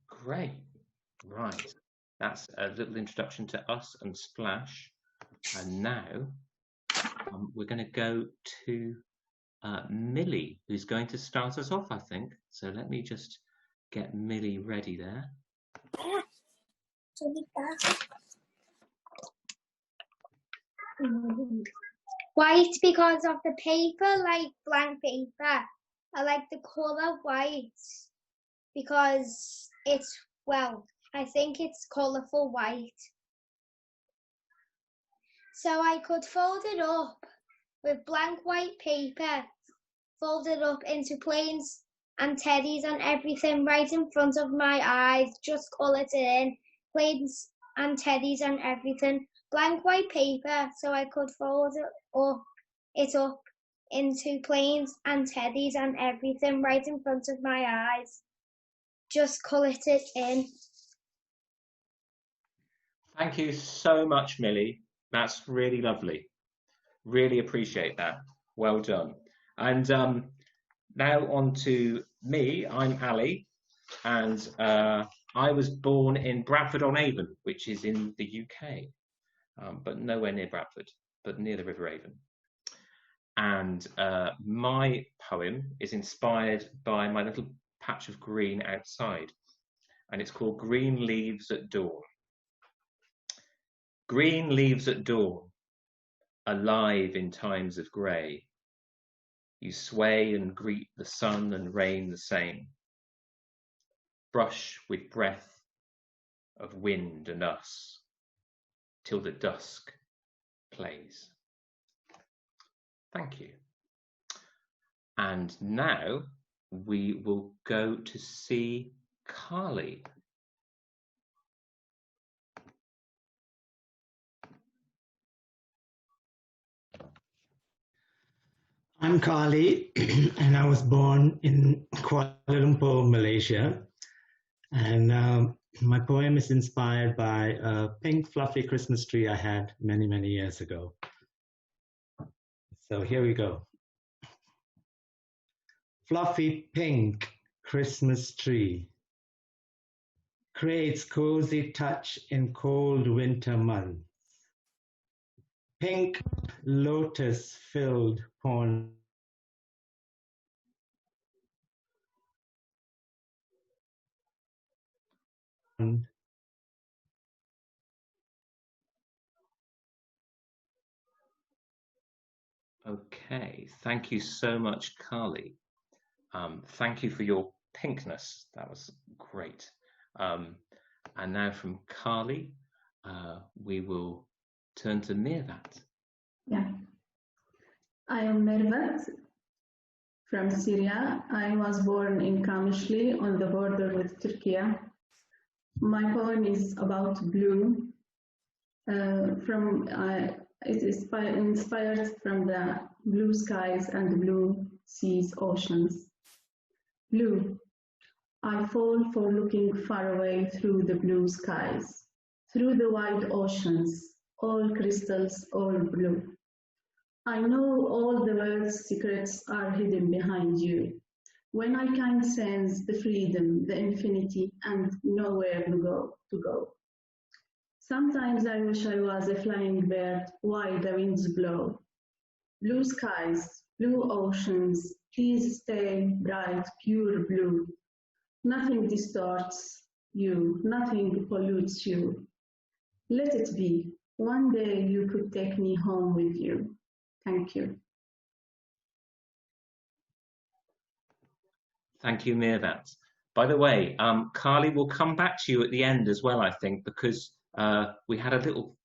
Great. Right. That's a little introduction to us and Splash. And now we're going to go to Millie, who's going to start us off, I think. So let me just get Millie ready there. White because of the paper, like blank paper. I like the colour white because it's, well, I think it's colourful white. So I could fold it up with blank white paper, fold it up into planes and teddies and everything right in front of my eyes, just colour it in, planes and teddies and everything. Blank white paper, so I could fold it up into planes and teddies and everything right in front of my eyes. Just colour it in. Thank you so much, Millie. That's really lovely. Really appreciate that. Well done. And now on to me. I'm Ali, and I was born in Bradford-on-Avon, which is in the UK, but nowhere near Bradford, but near the River Avon. And my poem is inspired by my little patch of green outside, and it's called Green Leaves at Dawn. Green leaves at dawn, alive in times of grey. You sway and greet the sun and rain the same. Brush with breath of wind and us, till the dusk plays. Thank you. And now we will go to see Carly. I'm Carly, and I was born in Kuala Lumpur, Malaysia. And my poem is inspired by a pink fluffy Christmas tree I had many, many years ago. So here we go. Fluffy pink Christmas tree creates cozy touch in cold winter months. Pink lotus-filled pond. Okay, thank you so much, Carly. Thank you for your pinkness. That was great. And now from Carly, we will turn to Mirvat. Yeah. I am Mirvat from Syria. I was born in Kamishli on the border with Turkey. My poem is about blue. It is inspired from the blue skies and blue seas, oceans. Blue. I fall for looking far away through the blue skies, through the wide oceans, all crystals, all blue. I know all the world's secrets are hidden behind you. When I can sense the freedom, the infinity, and nowhere to go. Sometimes I wish I was a flying bird while the winds blow. Blue skies, blue oceans, please stay bright, pure blue. Nothing distorts you, nothing pollutes you. Let it be. One day you could take me home with you. Thank you. Thank you, Mirvat. By the way, Carly will come back to you at the end as well, I think, because we had a little,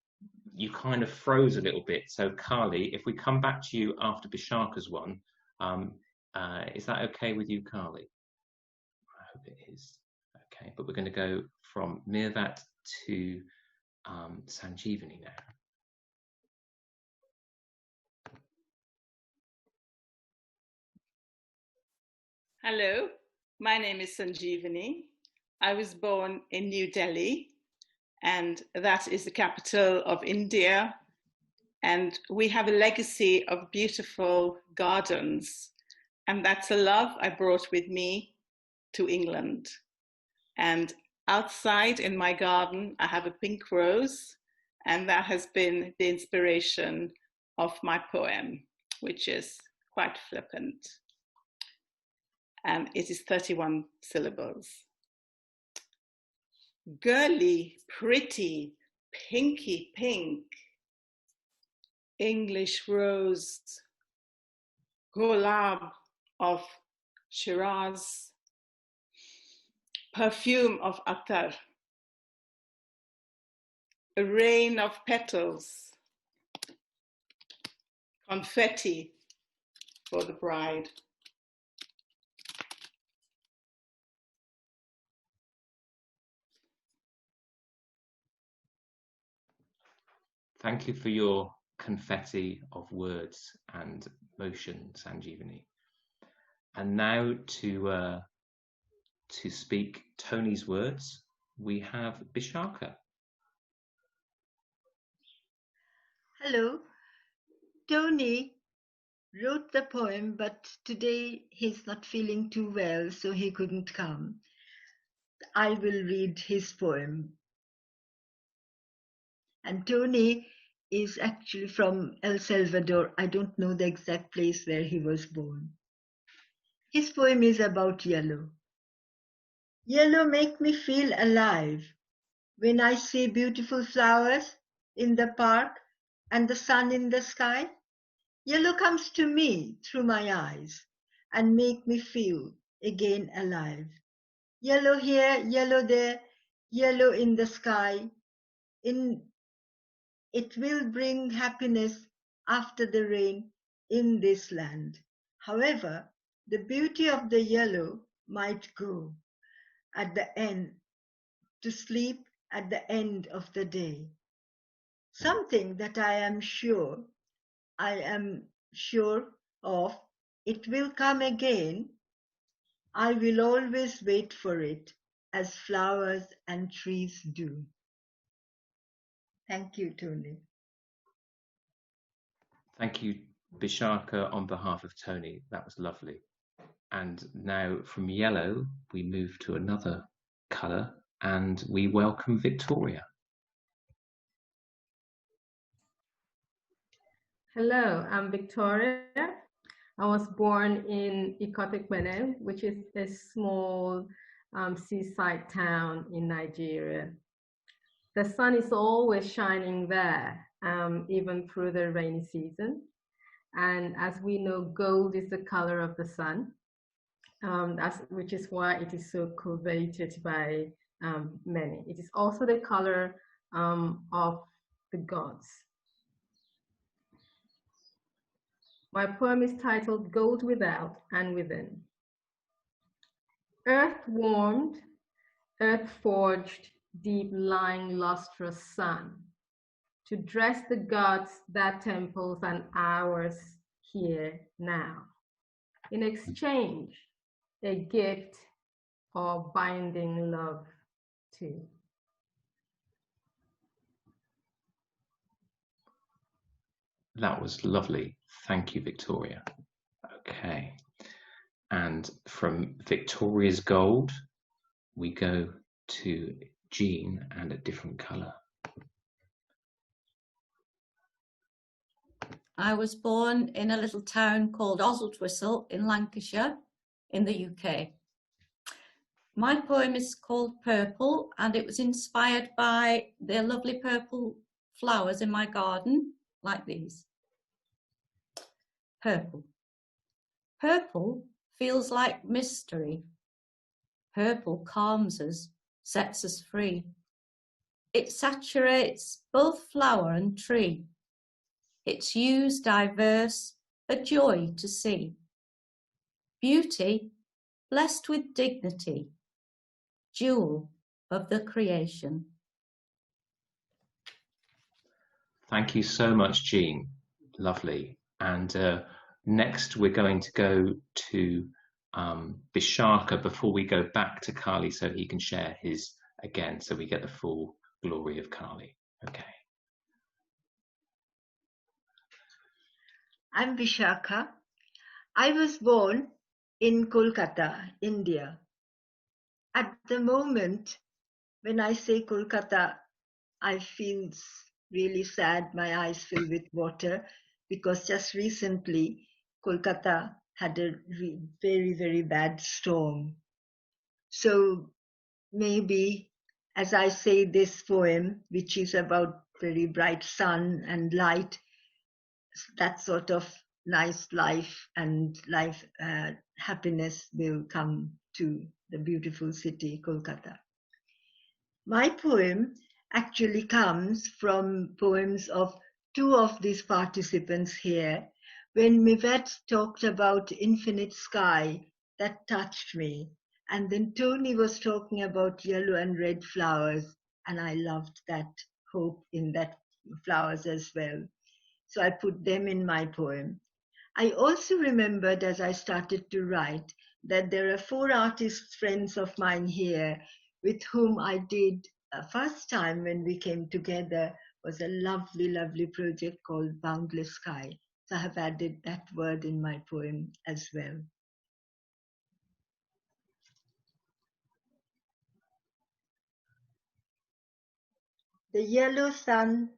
you kind of froze a little bit. So Carly, if we come back to you after Bisakha's one, is that okay with you, Carly? I hope it is. Okay, but we're going to go from Mirvat to Sanjeevani now. Hello, my name is Sanjeevani. I was born in New Delhi and that is the capital of India. And we have a legacy of beautiful gardens, and that's a love I brought with me to England. And outside in my garden, I have a pink rose, and that has been the inspiration of my poem, which is quite flippant. And it is 31 syllables. Girly, pretty, pinky pink, English rose, gulab of Shiraz, perfume of attar, a rain of petals, confetti for the bride. Thank you for your confetti of words and motion, Sanjeevani. And now to speak Tony's words, we have Bisakha. Hello. Tony wrote the poem, but today he's not feeling too well, so he couldn't come. I will read his poem. And Tony is actually from El Salvador. I don't know the exact place where he was born. His poem is about yellow. Yellow make me feel alive. When I see beautiful flowers in the park and the sun in the sky, yellow comes to me through my eyes and make me feel again alive. Yellow here, yellow there, yellow in the sky. It will bring happiness after the rain in this land. However, the beauty of the yellow might go at the end to sleep at the end of the day. Something that I am sure of, it will come again. I will always wait for it, as flowers and trees do. Thank you, Tony. Thank you, Bisakha, on behalf of Tony. That was lovely. And now from yellow, we move to another colour and we welcome Victoria. Hello, I'm Victoria. I was born in Ikotekpene, which is a small seaside town in Nigeria. The sun is always shining there, even through the rainy season. And as we know, gold is the color of the sun, which is why it is so coveted by many. It is also the color of the gods. My poem is titled Gold Without and Within. Earth warmed, earth forged, deep lying lustrous sun, to dress the gods that temples and ours here now. In exchange, a gift or binding love too. That was lovely. Thank you, Victoria. Okay. And from Victoria's gold, we go to Jean and a different colour. I was born in a little town called Oswaldtwistle in Lancashire in the UK. My poem is called Purple, and it was inspired by the lovely purple flowers in my garden, like these. Purple. Purple feels like mystery. Purple calms us, sets us free. It saturates both flower and tree. Its hues diverse, a joy to see. Beauty, blessed with dignity, jewel of the creation. Thank you so much, Jean. Lovely. And next we're going to go to Bisakha before we go back to Kali so he can share his again, so we get the full glory of Kali. Okay. I'm Bisakha. I was born in Kolkata, India. At the moment, when I say Kolkata, I feel really sad. My eyes fill with water because just recently Kolkata had a very, very bad storm. So maybe as I say this poem, which is about very bright sun and light, that sort of nice life and happiness will come to the beautiful city, Kolkata. My poem actually comes from poems of two of these participants here. When Mivet talked about infinite sky, that touched me. And then Tony was talking about yellow and red flowers, and I loved that hope in that flowers as well. So I put them in my poem. I also remembered as I started to write that there are 4 artist friends of mine here with whom I did first time when we came together was a lovely, lovely project called Boundless Sky. So I have added that word in my poem as well. The yellow sun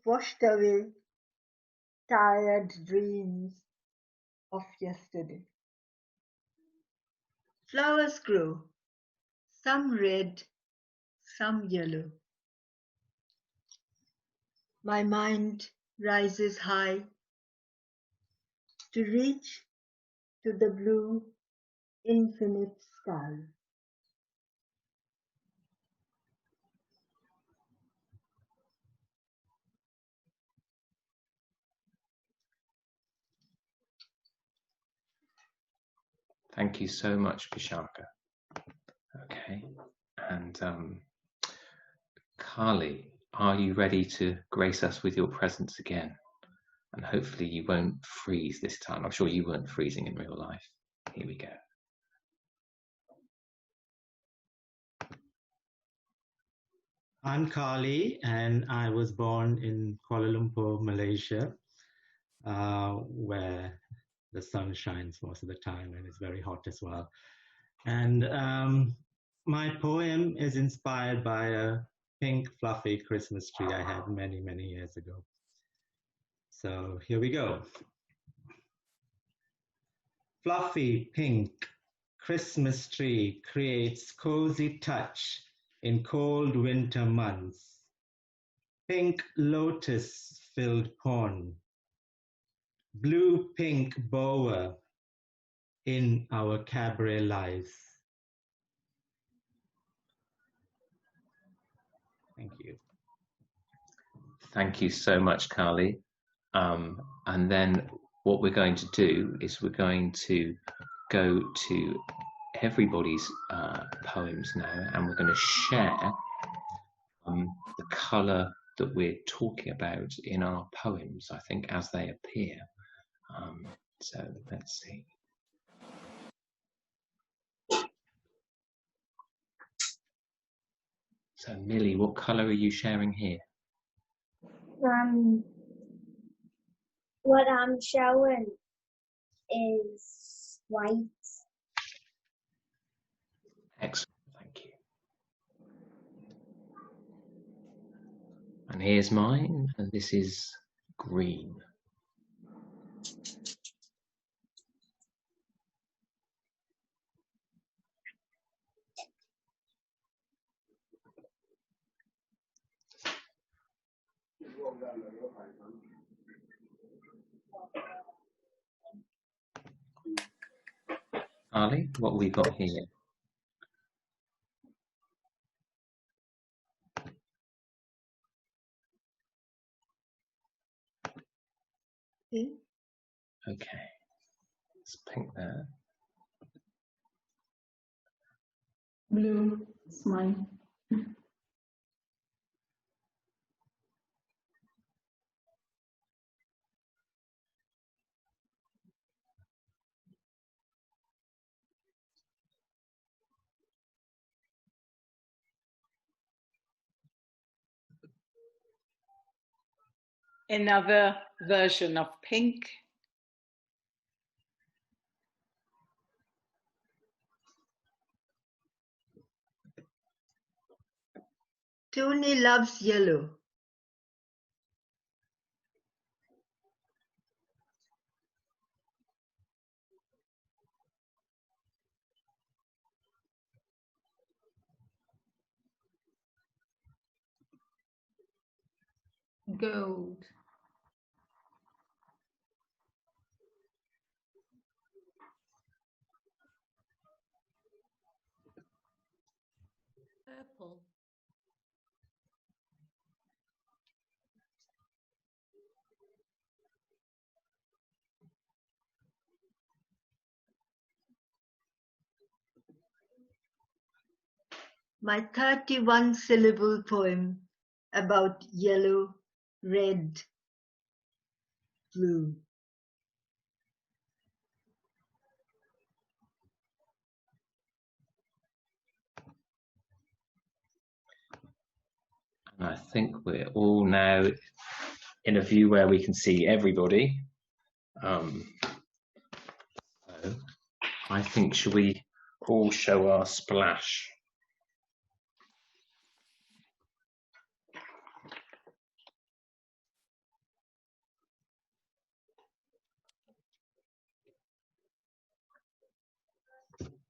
washed away tired dreams of yesterday. Flowers grow, some red, some yellow. My mind rises high to reach to the blue infinite sky. Thank you so much, Bisakha. Okay. And Kali, are you ready to grace us with your presence again? And hopefully you won't freeze this time. I'm sure you weren't freezing in real life. Here we go. I'm Kali, and I was born in Kuala Lumpur, Malaysia, where the sun shines most of the time and it's very hot as well. And my poem is inspired by a pink fluffy Christmas tree I had many, many years ago. So here we go. Fluffy pink Christmas tree creates cozy touch in cold winter months. Pink lotus filled pond, blue pink boa in our cabaret lives. Thank you. Thank you so much, Kali. And then what we're going to do is we're going to go to everybody's poems now, and we're going to share the colour that we're talking about in our poems, I think, as they appear. So let's see. So Millie, what colour are you sharing here? What I'm showing is white. Excellent, thank you. And here's mine, and this is green. Ali, what have we got here? Okay, it's pink there. Blue, it's mine. another version of pink. Tony loves yellow. Gold. Purple. My 31-syllable poem about yellow, red, blue. And I think we're all now in a view where we can see everybody. So I think, should we all show our splash?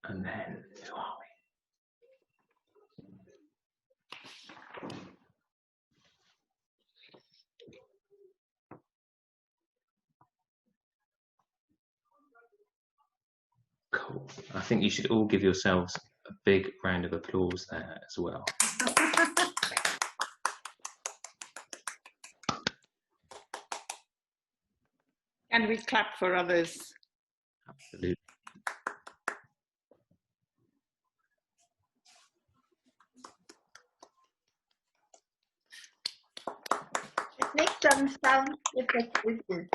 And then, who are we? Cool. I think you should all give yourselves a big round of applause there as well. And we clap for others. Absolutely. Let's make some sound effects with this.